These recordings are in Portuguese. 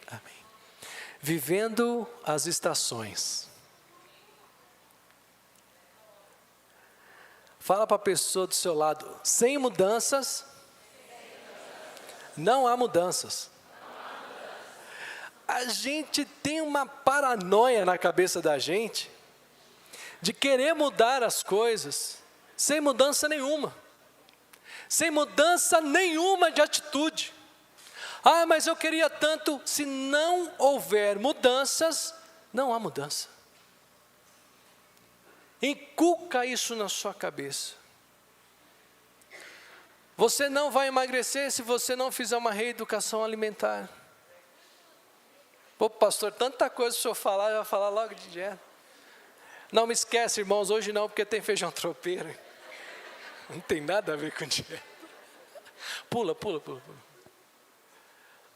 Amém. Vivendo as estações. Fala para a pessoa do seu lado, sem mudanças, não há mudanças. A gente tem uma paranoia na cabeça da gente, de querer mudar as coisas, sem mudança nenhuma. Sem mudança nenhuma de atitude. Ah, mas eu queria tanto. Se não houver mudanças, não há mudança. Inculca isso na sua cabeça. Você não vai emagrecer se você não fizer uma reeducação alimentar. Pô, pastor, tanta coisa que o senhor falar, eu vou falar logo de dieta. Não me esquece, irmãos, hoje não, porque tem feijão tropeiro. Não tem nada a ver com dieta. Pula.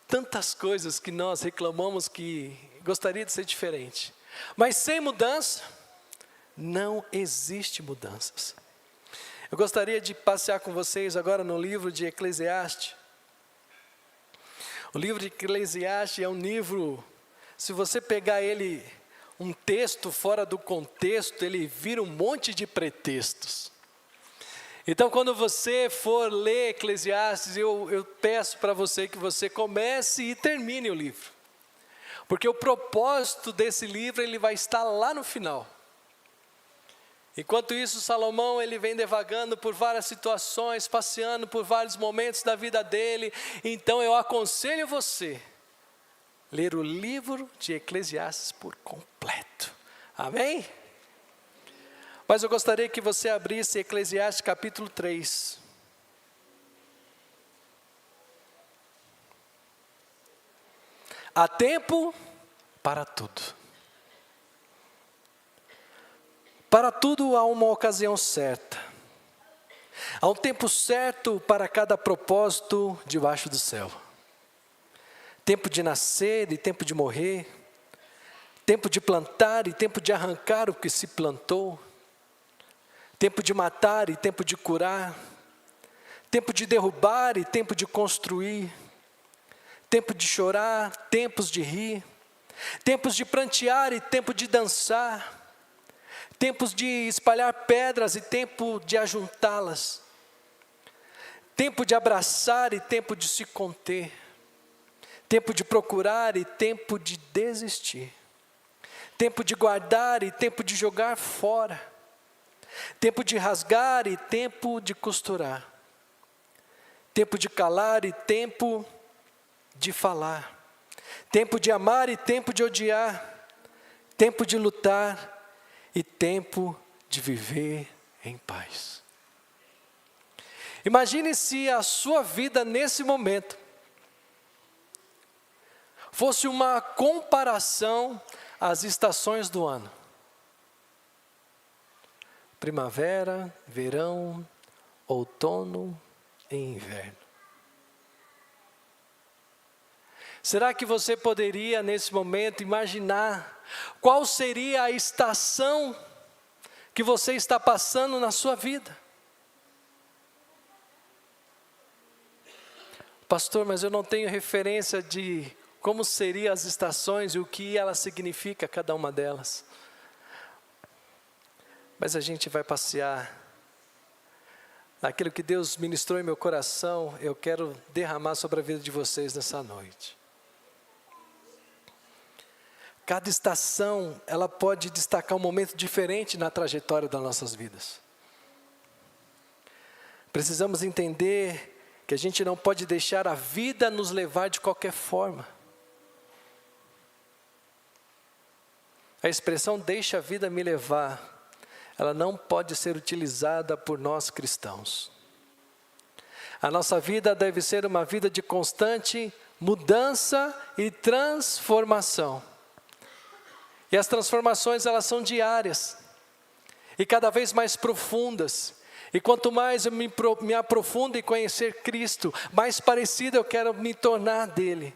Tantas coisas que nós reclamamos que gostaria de ser diferente. Mas sem mudança, não existe mudanças. Eu gostaria de passear com vocês agora no livro de Eclesiastes. O livro de Eclesiastes é um livro, se você pegar ele, um texto fora do contexto, ele vira um monte de pretextos. Então, quando você for ler Eclesiastes, eu peço para você que você comece e termine o livro. Porque o propósito desse livro, ele vai estar lá no final. Enquanto isso, Salomão, ele vem devagando por várias situações, passeando por vários momentos da vida dele. Então, eu aconselho você a ler o livro de Eclesiastes por completo. Amém? Mas eu gostaria que você abrisse Eclesiastes capítulo 3. Há tempo para tudo. Para tudo há uma ocasião certa. Há um tempo certo para cada propósito debaixo do céu. Tempo de nascer e tempo de morrer. Tempo de plantar e tempo de arrancar o que se plantou. Tempo de matar e tempo de curar. Tempo de derrubar e tempo de construir. Tempo de chorar, tempos de rir. Tempos de prantear e tempo de dançar. Tempos de espalhar pedras e tempo de ajuntá-las. Tempo de abraçar e tempo de se conter. Tempo de procurar e tempo de desistir. Tempo de guardar e tempo de jogar fora. Tempo de rasgar e tempo de costurar. Tempo de calar e tempo de falar. Tempo de amar e tempo de odiar. Tempo de lutar e tempo de viver em paz. Imagine se a sua vida nesse momento fosse uma comparação às estações do ano. Primavera, verão, outono e inverno. Será que você poderia, nesse momento, imaginar qual seria a estação que você está passando na sua vida? Pastor, mas eu não tenho referência de como seriam as estações e o que elas significam, cada uma delas. Mas a gente vai passear naquilo que Deus ministrou em meu coração. Eu quero derramar sobre a vida de vocês nessa noite. Cada estação, ela pode destacar um momento diferente na trajetória das nossas vidas. Precisamos entender que a gente não pode deixar a vida nos levar de qualquer forma. A expressão "deixa a vida me levar", ela não pode ser utilizada por nós cristãos. A nossa vida deve ser uma vida de constante mudança e transformação. E as transformações, elas são diárias e cada vez mais profundas. E quanto mais eu me aprofundo em conhecer Cristo, mais parecido eu quero me tornar dele.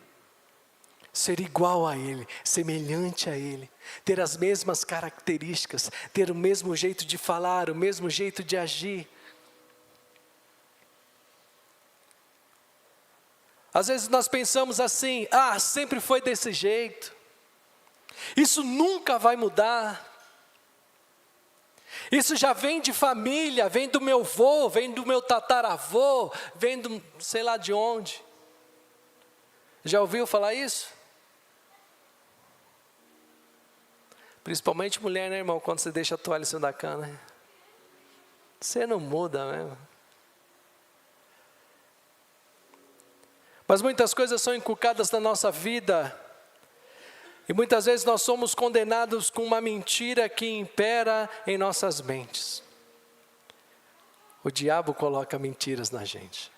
Ser igual a ele, semelhante a ele, ter as mesmas características, ter o mesmo jeito de falar, o mesmo jeito de agir. Às vezes nós pensamos assim: sempre foi desse jeito, isso nunca vai mudar, isso já vem de família, vem do meu avô, vem do meu tataravô, vem do sei lá de onde. Já ouviu falar isso? Principalmente mulher, né, irmão? Quando você deixa a toalha em cima da cama, você não muda mesmo. Mas muitas coisas são inculcadas na nossa vida, e muitas vezes nós somos condenados com uma mentira que impera em nossas mentes. O diabo coloca mentiras na gente.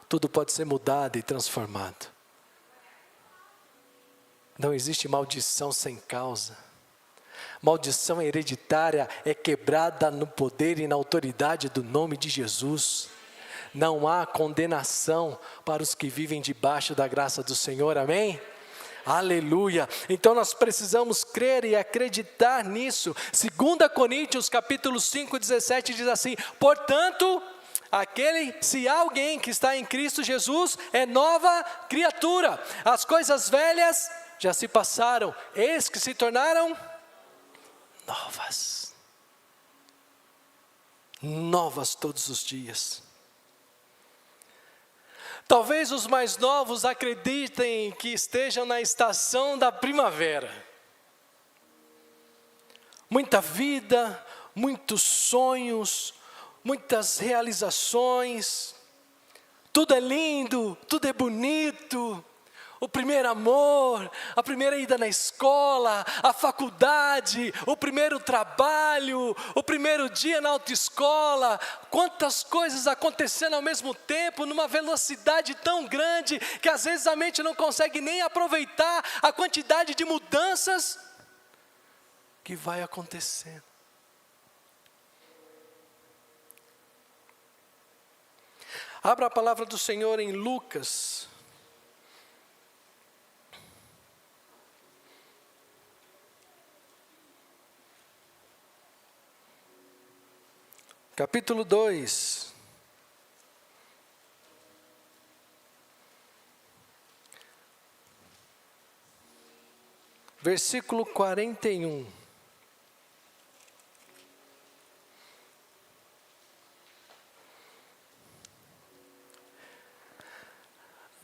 Tudo pode ser mudado e transformado. Não existe maldição sem causa. Maldição hereditária é quebrada no poder e na autoridade do nome de Jesus. Não há condenação para os que vivem debaixo da graça do Senhor, amém? Aleluia! Então nós precisamos crer e acreditar nisso. 2 Coríntios capítulo 5, 17 diz assim: portanto, se há alguém que está em Cristo Jesus, é nova criatura. As coisas velhas já se passaram, eis que se tornaram novas. Novas todos os dias. Talvez os mais novos acreditem que estejam na estação da primavera. Muita vida, muitos sonhos, muitas realizações, tudo é lindo, tudo é bonito. O primeiro amor, a primeira ida na escola, a faculdade, o primeiro trabalho, o primeiro dia na autoescola, quantas coisas acontecendo ao mesmo tempo, numa velocidade tão grande, que às vezes a mente não consegue nem aproveitar a quantidade de mudanças que vai acontecendo. Abra a palavra do Senhor em Lucas. Capítulo 2, versículo 41.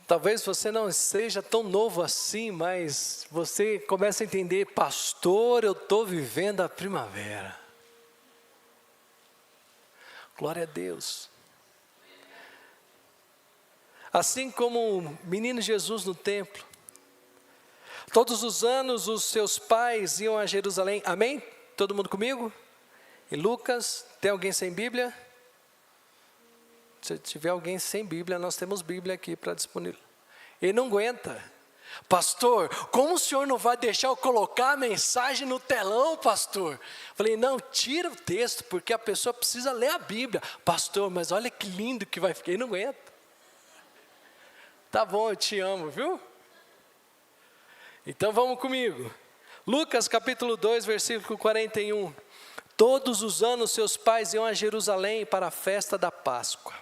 Talvez você não seja tão novo assim, mas você começa a entender: pastor, eu estou vivendo a primavera. Glória a Deus. Assim como o menino Jesus no templo, todos os anos os seus pais iam a Jerusalém, amém? Todo mundo comigo? Em Lucas, tem alguém sem Bíblia? Se tiver alguém sem Bíblia, nós temos Bíblia aqui para disponível. Ele não aguenta. Pastor, como o senhor não vai deixar eu colocar a mensagem no telão, pastor? Falei: não, tira o texto, porque a pessoa precisa ler a Bíblia. Pastor, mas olha que lindo que vai ficar. Ele não aguenta. Tá bom, eu te amo, viu? Então vamos comigo. Lucas capítulo 2, versículo 41. Todos os anos seus pais iam a Jerusalém para a festa da Páscoa.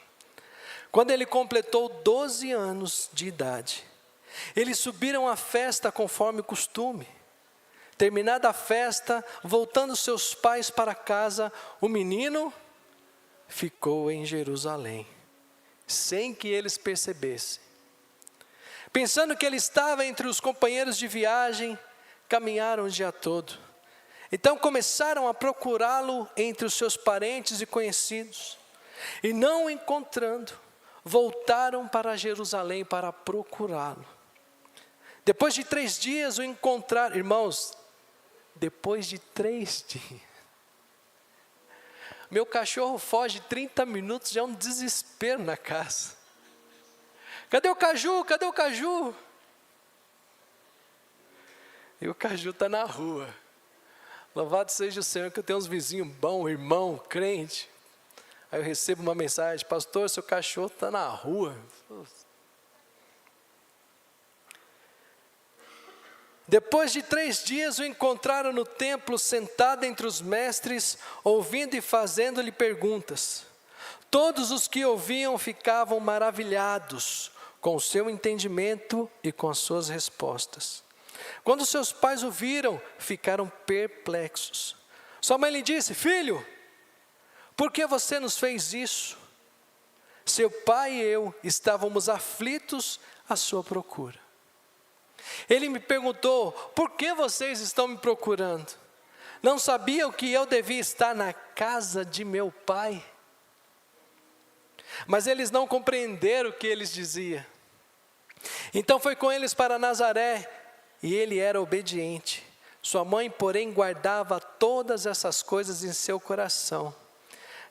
Quando ele completou 12 anos de idade, eles subiram à festa conforme o costume. Terminada a festa, voltando seus pais para casa, o menino ficou em Jerusalém, sem que eles percebessem. Pensando que ele estava entre os companheiros de viagem, caminharam o dia todo. Então começaram a procurá-lo entre os seus parentes e conhecidos. E não o encontrando, voltaram para Jerusalém para procurá-lo. Depois de 3 dias o encontraram. Irmãos, depois de 3 dias. Meu cachorro foge 30 minutos, já é um desespero na casa. Cadê o Caju? Cadê o Caju? E o Caju está na rua. Louvado seja o Senhor, que eu tenho uns vizinhos bons, irmão, crente. Aí eu recebo uma mensagem: pastor, seu cachorro está na rua. Depois de 3 dias o encontraram no templo, sentado entre os mestres, ouvindo e fazendo-lhe perguntas. Todos os que ouviam ficavam maravilhados com o seu entendimento e com as suas respostas. Quando seus pais o viram, ficaram perplexos. Sua mãe lhe disse: filho, por que você nos fez isso? Seu pai e eu estávamos aflitos à sua procura. Ele me perguntou: por que vocês estão me procurando? Não sabiam que eu devia estar na casa de meu pai? Mas eles não compreenderam o que eles diziam. Então foi com eles para Nazaré, e ele era obediente. Sua mãe, porém, guardava todas essas coisas em seu coração.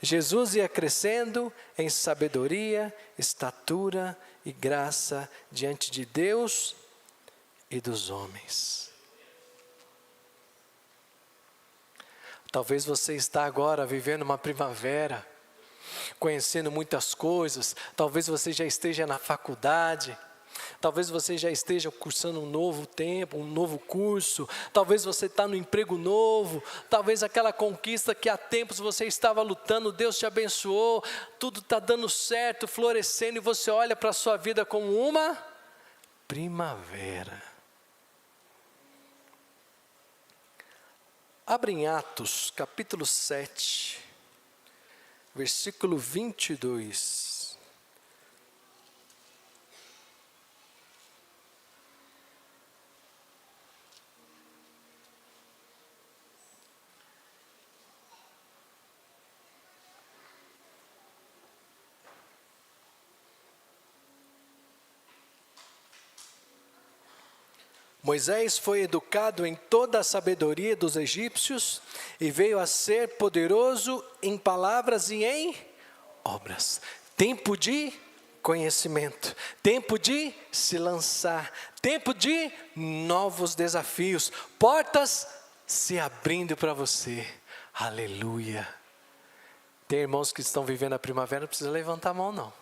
Jesus ia crescendo em sabedoria, estatura e graça diante de Deus e dos homens. Talvez você está agora vivendo uma primavera, conhecendo muitas coisas. Talvez você já esteja na faculdade. Talvez você já esteja cursando um novo tempo, um novo curso. Talvez você está no emprego novo. Talvez aquela conquista que há tempos você estava lutando, Deus te abençoou. Tudo está dando certo, florescendo, e você olha para a sua vida como uma primavera. Abre em Atos, capítulo 7, versículo 22. Moisés foi educado em toda a sabedoria dos egípcios e veio a ser poderoso em palavras e em obras. Tempo de conhecimento, tempo de se lançar, tempo de novos desafios, portas se abrindo para você. Aleluia. Tem irmãos que estão vivendo a primavera, não precisa levantar a mão não.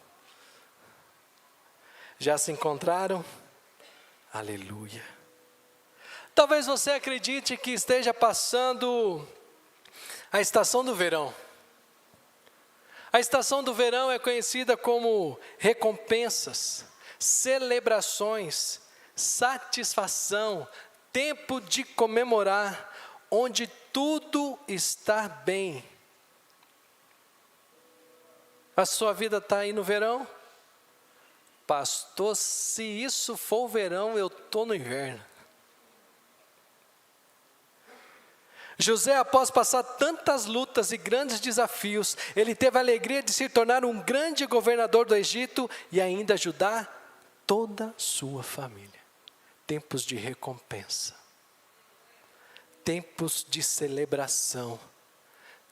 Já se encontraram? Aleluia. Talvez você acredite que esteja passando a estação do verão. A estação do verão é conhecida como recompensas, celebrações, satisfação, tempo de comemorar, onde tudo está bem. A sua vida está aí no verão? Pastor, se isso for o verão, eu estou no inverno. José, após passar tantas lutas e grandes desafios, ele teve a alegria de se tornar um grande governador do Egito e ainda ajudar toda a sua família. Tempos de recompensa, tempos de celebração,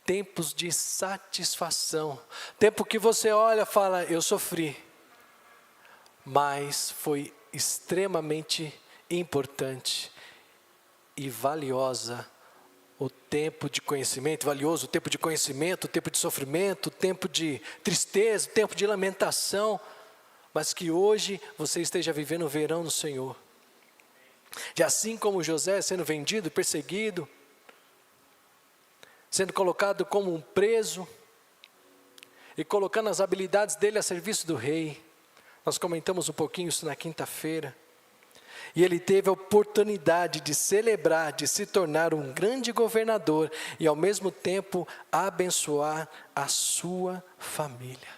tempos de satisfação, tempo que você olha e fala: eu sofri, mas foi extremamente importante e valiosa. O tempo de conhecimento, valioso o tempo de conhecimento, o tempo de sofrimento, o tempo de tristeza, o tempo de lamentação, mas que hoje você esteja vivendo o verão no Senhor. E assim como José sendo vendido, perseguido, sendo colocado como um preso, e colocando as habilidades dele a serviço do rei. Nós comentamos um pouquinho isso na quinta-feira. E ele teve a oportunidade de celebrar, de se tornar um grande governador e ao mesmo tempo abençoar a sua família.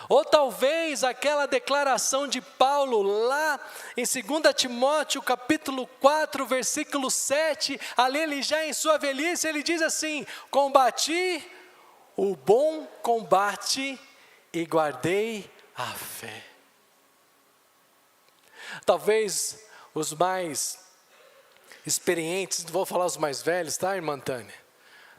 Ou talvez aquela declaração de Paulo lá em 2 Timóteo capítulo 4, versículo 7, ali ele já em sua velhice, ele diz assim: combati o bom combate e guardei a fé. Talvez os mais experientes, não vou falar os mais velhos, tá, irmã Tânia?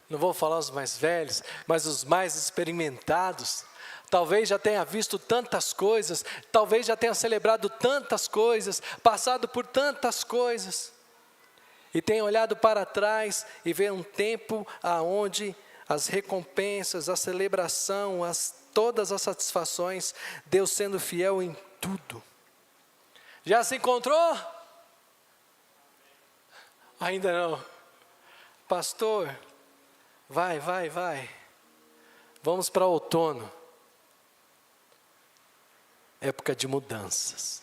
Não vou falar os mais velhos, mas os mais experimentados, talvez já tenha visto tantas coisas, talvez já tenha celebrado tantas coisas, passado por tantas coisas, e tenha olhado para trás e vê um tempo aonde as recompensas, a celebração, todas as satisfações, Deus sendo fiel em tudo. Já se encontrou? Ainda não. Pastor, vai. Vamos para outono. época de mudanças.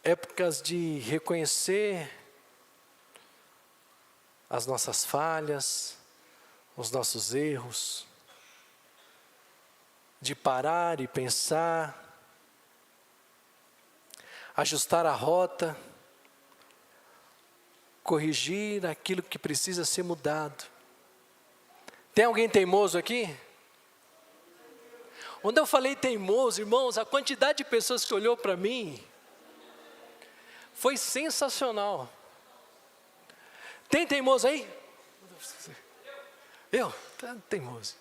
Épocas de reconhecer as nossas falhas, os nossos erros, de parar e pensar, ajustar a rota, corrigir aquilo que precisa ser mudado. Tem alguém teimoso aqui? Quando eu falei teimoso, irmãos, a quantidade de pessoas que olhou para mim foi sensacional. Tem teimoso aí? Eu? Teimoso.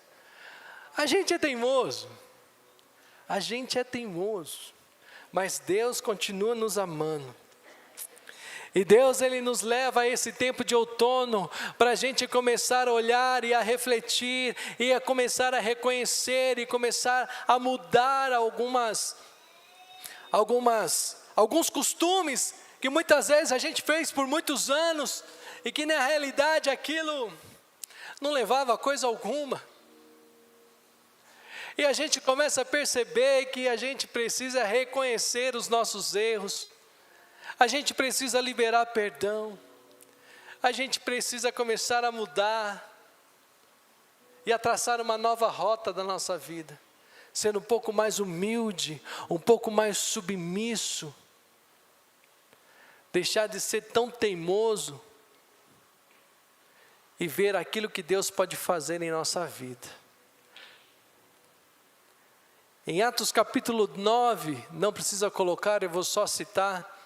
A gente é teimoso. A gente é teimoso. Mas Deus continua nos amando. E Deus, Ele nos leva a esse tempo de outono para a gente começar a olhar e a refletir e a começar a reconhecer e começar a mudar alguns costumes que muitas vezes a gente fez por muitos anos e que na realidade aquilo não levava a coisa alguma. E a gente começa a perceber que a gente precisa reconhecer os nossos erros, a gente precisa liberar perdão, a gente precisa começar a mudar e a traçar uma nova rota da nossa vida, sendo um pouco mais humilde, um pouco mais submisso, deixar de ser tão teimoso e ver aquilo que Deus pode fazer em nossa vida. Em Atos capítulo 9, não precisa colocar, eu vou só citar.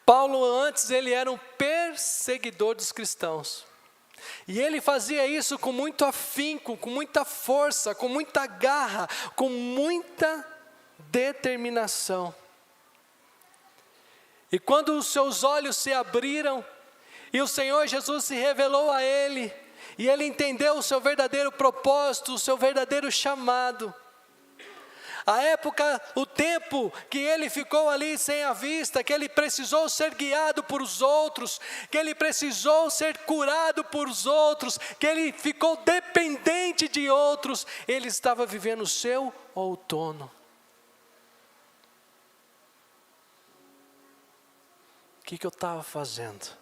Paulo antes ele era um perseguidor dos cristãos. E ele fazia isso com muito afinco, com muita força, com muita garra, com muita determinação. E quando os seus olhos se abriram, e o Senhor Jesus se revelou a ele, e ele entendeu o seu verdadeiro propósito, o seu verdadeiro chamado. A época, o tempo que ele ficou ali sem a vista, que ele precisou ser guiado por os outros, que ele precisou ser curado por os outros, que ele ficou dependente de outros, ele estava vivendo o seu outono. O que eu estava fazendo?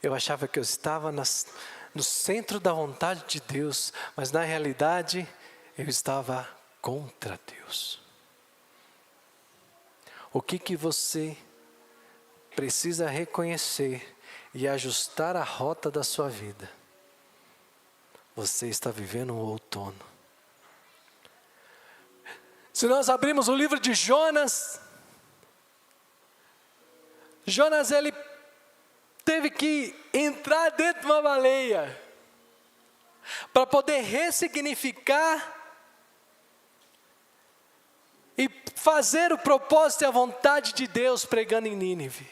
Eu achava que eu estava no centro da vontade de Deus, mas na realidade eu estava contra Deus. O que você precisa reconhecer e ajustar a rota da sua vida? Você está vivendo um outono. Se nós abrirmos o livro de Jonas, ele teve que entrar dentro de uma baleia para poder ressignificar e fazer o propósito e a vontade de Deus pregando em Nínive.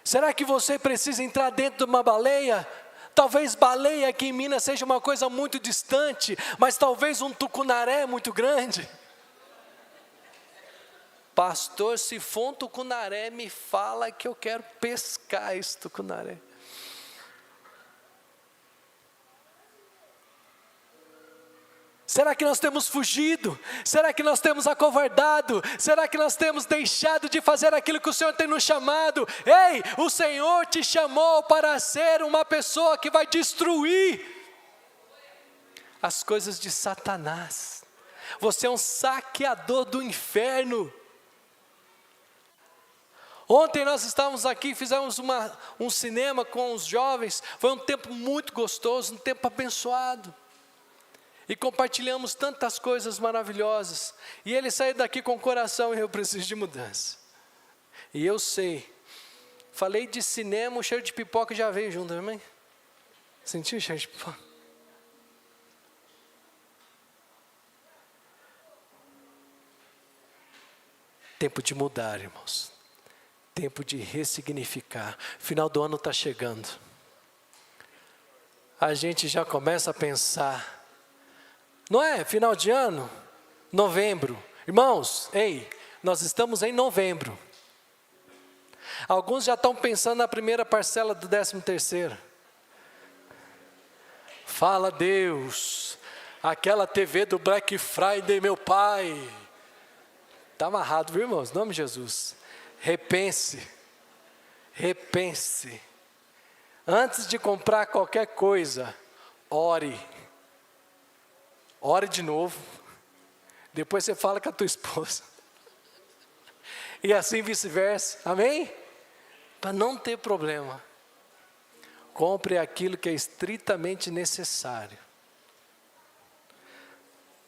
Será que você precisa entrar dentro de uma baleia? Talvez baleia aqui em Minas seja uma coisa muito distante, mas talvez um tucunaré muito grande. Pastor, se for um tucunaré, me fala que eu quero pescar esse tucunaré. Será que nós temos fugido? Será que nós temos acovardado? Será que nós temos deixado de fazer aquilo que o Senhor tem nos chamado? Ei, o Senhor te chamou para ser uma pessoa que vai destruir as coisas de Satanás. Você é um saqueador do inferno. Ontem nós estávamos aqui, fizemos um cinema com os jovens. Foi um tempo muito gostoso, um tempo abençoado. E compartilhamos tantas coisas maravilhosas. E ele saiu daqui com o coração, eu preciso de mudança. E eu sei. Falei de cinema, o cheiro de pipoca já veio junto, amém? Sentiu o cheiro de pipoca? Tempo de mudar, irmãos. Tempo de ressignificar. Final do ano está chegando. A gente já começa a pensar. Não é? Final de ano, novembro. Irmãos, ei, nós estamos em novembro. Alguns já estão pensando na primeira parcela do 13º. Fala, Deus, aquela TV do Black Friday, meu pai. Está amarrado, viu, irmãos? Em nome de Jesus. Repense. Antes de comprar qualquer coisa, ore. Ore de novo. Depois você fala com a tua esposa. E assim vice-versa. Amém? Para não ter problema. Compre aquilo que é estritamente necessário.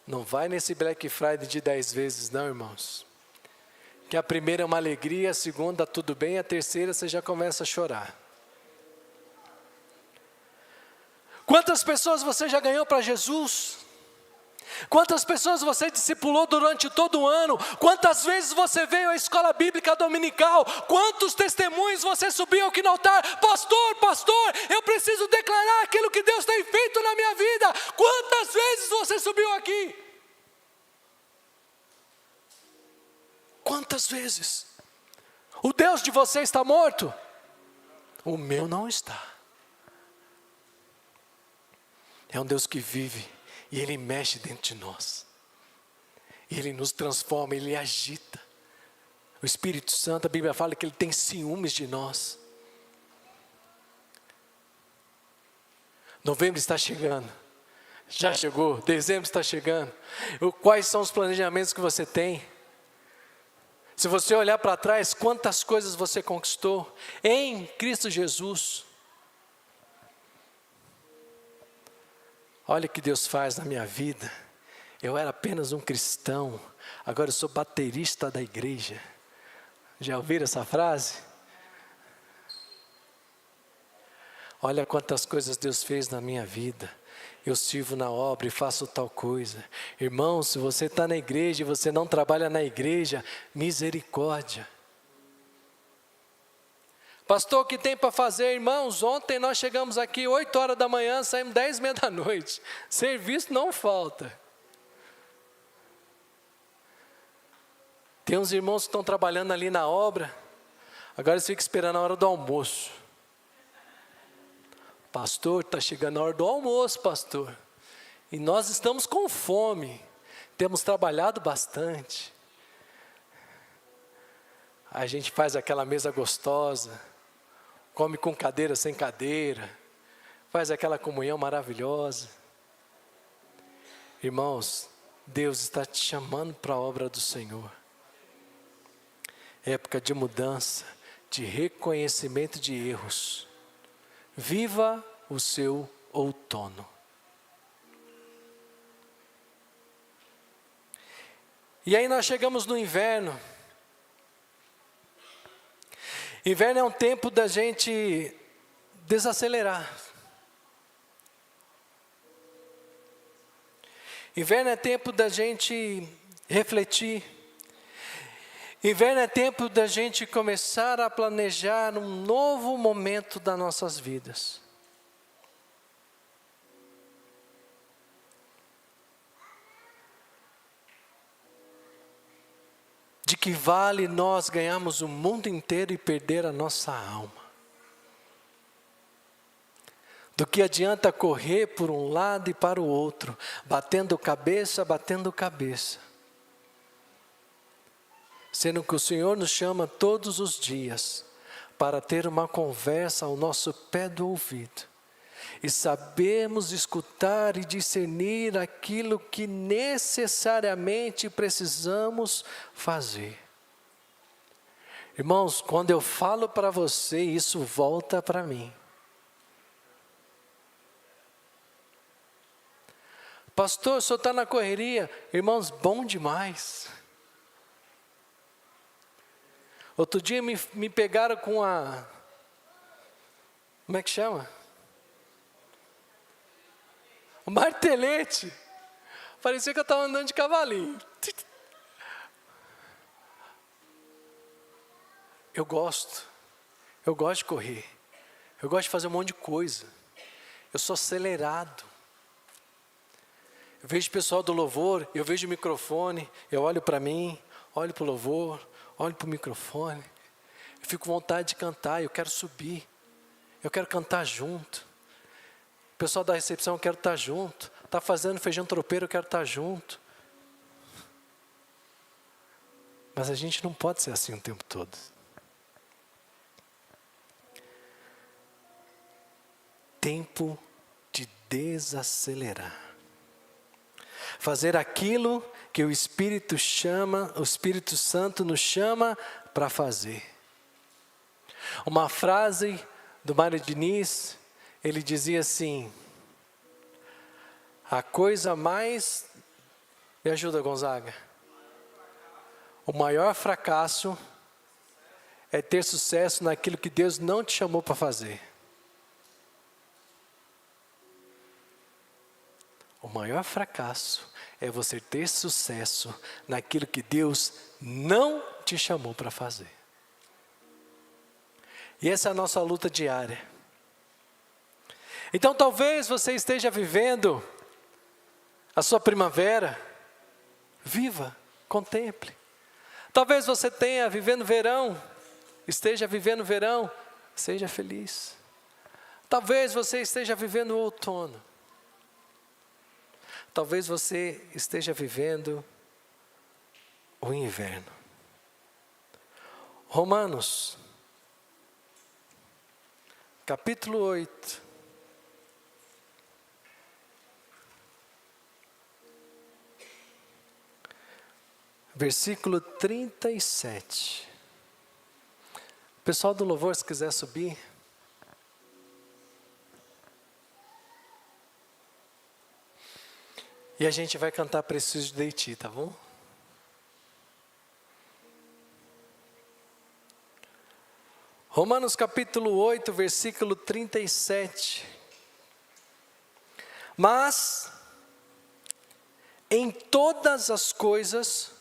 Não vai nesse Black Friday de 10 vezes não, irmãos. Que a primeira é uma alegria, a segunda tudo bem, a terceira você já começa a chorar. Quantas pessoas você já ganhou para Jesus? Quantas pessoas você discipulou durante todo o ano? Quantas vezes você veio à escola bíblica dominical? Quantos testemunhos você subiu aqui no altar? Pastor, eu preciso declarar aquilo que Deus tem feito na minha vida. Quantas vezes você subiu aqui? Quantas vezes? O Deus de você está morto? O meu não está. É um Deus que vive. E Ele mexe dentro de nós. Ele nos transforma, Ele agita. O Espírito Santo, a Bíblia fala que Ele tem ciúmes de nós. Novembro está chegando. Já chegou. Dezembro está chegando. Quais são os planejamentos que você tem? Se você olhar para trás, quantas coisas você conquistou em Cristo Jesus. Olha o que Deus faz na minha vida. Eu era apenas um cristão, agora eu sou baterista da igreja. Já ouviram essa frase? Olha quantas coisas Deus fez na minha vida. Eu sirvo na obra e faço tal coisa. Irmão, se você está na igreja e você não trabalha na igreja, misericórdia. Pastor, o que tem para fazer, irmãos? Ontem nós chegamos aqui 8 horas da manhã, saímos 10h30 da noite. Serviço não falta. Tem uns irmãos que estão trabalhando ali na obra, agora eles ficam esperando a hora do almoço. Pastor, está chegando a hora do almoço, pastor. E nós estamos com fome, temos trabalhado bastante. A gente faz aquela mesa gostosa. Come com cadeira, sem cadeira. Faz aquela comunhão maravilhosa. Irmãos, Deus está te chamando para a obra do Senhor. Época de mudança, de reconhecimento de erros. Viva o seu outono. E aí nós chegamos no inverno. Inverno é um tempo da gente desacelerar. Inverno é tempo da gente refletir. Inverno é tempo da gente começar a planejar um novo momento das nossas vidas. De que vale nós ganharmos o mundo inteiro e perder a nossa alma? Do que adianta correr por um lado e para o outro, batendo cabeça, sendo que o Senhor nos chama todos os dias para ter uma conversa ao nosso pé do ouvido e sabermos escutar e discernir aquilo que necessariamente precisamos fazer. Irmãos, quando eu falo para você, isso volta para mim. Pastor, o senhor está na correria. Irmãos, bom demais. Outro dia me pegaram com a... Como é que chama? O martelete. Parecia que eu estava andando de cavalinho. Eu gosto de correr. Eu gosto de fazer um monte de coisa. Eu sou acelerado. Eu vejo o pessoal do louvor, eu vejo o microfone, eu olho para mim, olho para o louvor, olho para o microfone. Eu fico com vontade de cantar, eu quero subir. Eu quero cantar junto. pessoal da recepção, eu quero estar junto. Está fazendo feijão tropeiro, eu quero estar junto. Mas a gente não pode ser assim o tempo todo. Tempo de desacelerar. Fazer aquilo que o Espírito Santo nos chama para fazer. Uma frase do Mário Diniz, ele dizia assim: a coisa mais... Me ajuda, Gonzaga. O maior fracasso é ter sucesso naquilo que Deus não te chamou para fazer. O maior fracasso é você ter sucesso naquilo que Deus não te chamou para fazer. E essa é a nossa luta diária. Então talvez você esteja vivendo a sua primavera. Viva, contemple. Talvez você esteja vivendo verão, seja feliz. Talvez você esteja vivendo o outono. Talvez você esteja vivendo o inverno. Romanos, capítulo 8. Versículo 37. O pessoal do louvor, se quiser subir. E a gente vai cantar Preciso de Ti, tá bom? Romanos capítulo 8, versículo 37. Mas, em todas as coisas,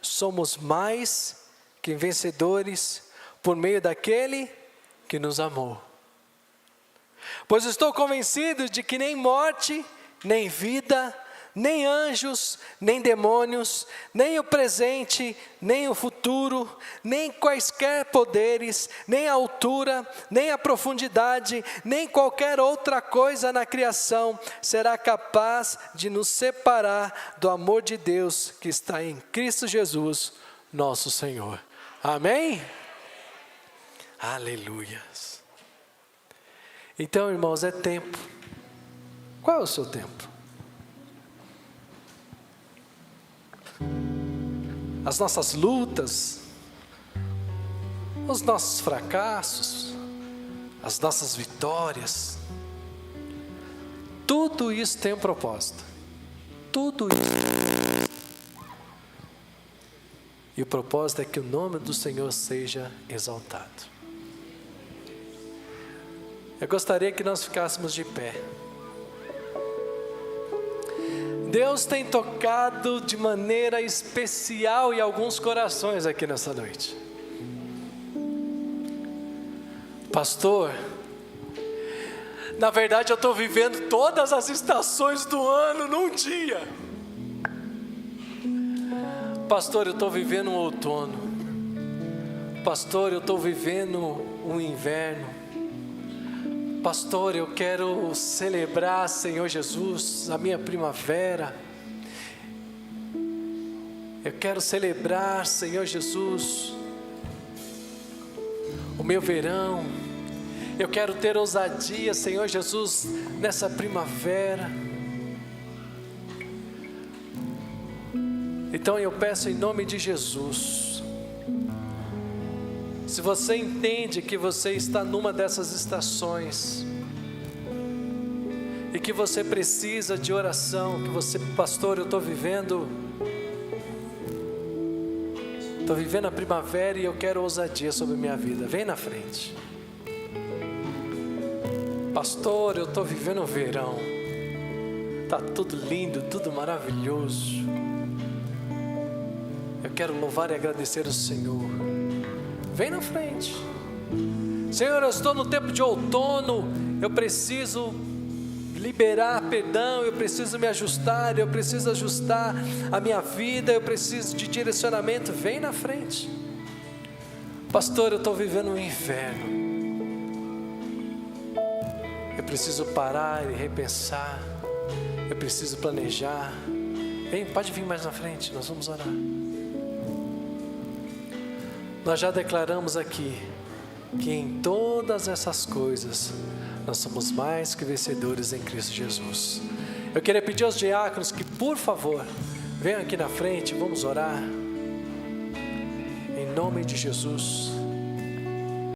somos mais que vencedores por meio daquele que nos amou. Pois estou convencido de que nem morte, nem vida, nem anjos, nem demônios, nem o presente, nem o futuro, nem quaisquer poderes, nem a altura, nem a profundidade, nem qualquer outra coisa na criação será capaz de nos separar do amor de Deus que está em Cristo Jesus, nosso Senhor. Amém? Aleluias. Então, irmãos, é tempo. Qual é o seu tempo? As nossas lutas, os nossos fracassos, as nossas vitórias, tudo isso tem um propósito. Tudo isso. E o propósito é que o nome do Senhor seja exaltado. Eu gostaria que nós ficássemos de pé. Deus tem tocado de maneira especial em alguns corações aqui nessa noite. Pastor, na verdade eu estou vivendo todas as estações do ano num dia. Pastor, eu estou vivendo um outono. Pastor, eu estou vivendo um inverno. Pastor, eu quero celebrar, Senhor Jesus, a minha primavera. Eu quero celebrar, Senhor Jesus, o meu verão. Eu quero ter ousadia, Senhor Jesus, nessa primavera. Então eu peço em nome de Jesus, se você entende que você está numa dessas estações e que você precisa de oração, que você, pastor, eu estou vivendo a primavera e eu quero ousadia sobre a minha vida, vem na frente. Pastor, eu estou vivendo o verão, está tudo lindo, tudo maravilhoso. Eu quero louvar e agradecer ao Senhor. Vem na frente. Senhor, eu estou no tempo de outono, eu preciso liberar perdão, eu preciso me ajustar, eu preciso ajustar a minha vida, eu preciso de direcionamento. Vem na frente. Pastor, eu estou vivendo um inverno. Eu preciso parar e repensar. Eu preciso planejar. Vem, pode vir mais na frente, nós vamos orar. Nós já declaramos aqui que em todas essas coisas nós somos mais que vencedores em Cristo Jesus. Eu queria pedir aos diáconos que, por favor, venham aqui na frente, vamos orar. Em nome de Jesus.